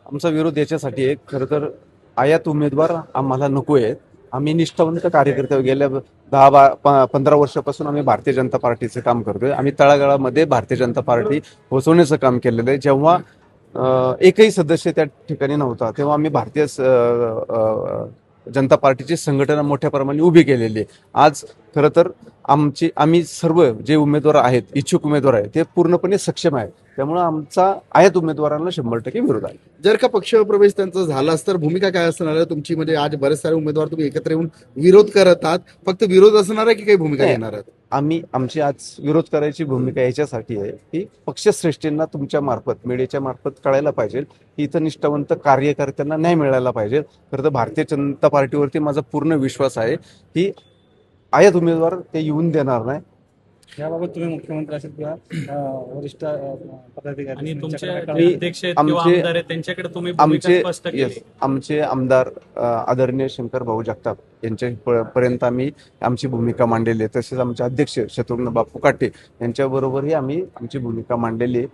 आमचा विरोध याच्यासाठी आहे, खरं तर आयात उमेदवार आम्हाला नको आहेत. आम्ही निष्ठावंत कार्यकर्ते गेल्या 15 वर्षापासून आम्ही भारतीय जनता पार्टीचं काम करतोय. आम्ही तळागाळामध्ये भारतीय जनता पार्टी पोहोचवण्याचं काम केलेलं आहे. जेव्हा एकही सदस्य त्या ठिकाणी नव्हता तेव्हा आम्ही जनता पार्टीची संघटना मोठ्या प्रमाणे उभी केलेली आहे. आज खरं तर आम्ही सर्व जे उमेदवार आहेत, इच्छुक उमेदवार आहेत, ते पूर्णपणे सक्षम आहेत. त्यामुळे आमचा आयात उमेदवारांना 100% विरोध आहे. जर का पक्षप्रवेश त्यांचा झालाच तर भूमिका काय असणार आहे तुमची? म्हणजे आज बरेच सारे उमेदवार तुम्ही एकत्र येऊन विरोध करत आहात, फक्त विरोध असणार आहे की काही भूमिका नाही. घेणार आहात? आमची आज विरोध करायची भूमिका याच्यासाठी आहे की पक्षश्रेष्ठींना तुमच्या मार्फत, मीडियाच्या मार्फत कळायला पाहिजे की इथं निष्ठावंत कार्यकर्त्यांना न्याय मिळायला पाहिजे. खरं तर भारतीय जनता पार्टीवरती माझा पूर्ण विश्वास आहे की आयात उमेदवार ते येऊन देणार नाही. याबाबत तुम्ही मुख्यमंत्री असेल किंवा वरिष्ठ पदाधिकारी आणि तुमचे त्यांच्याकडे जे मी- अध्यक्ष आहेत किंवा आमचे- आमदार आहेत त्यांच्याकडे तुम्ही भूमिका स्पष्ट केली. आमचे आमदार आदरणीय शंकर भाऊ जगताप यांच्यापर्यंत आम्ही आमची भूमिका मांडलेली आहे. तसेच आमचे अध्यक्ष शत्रुघ्न बापू काटे यांच्याबरोबरही आम्ही आमची भूमिका मांडलेली आहे.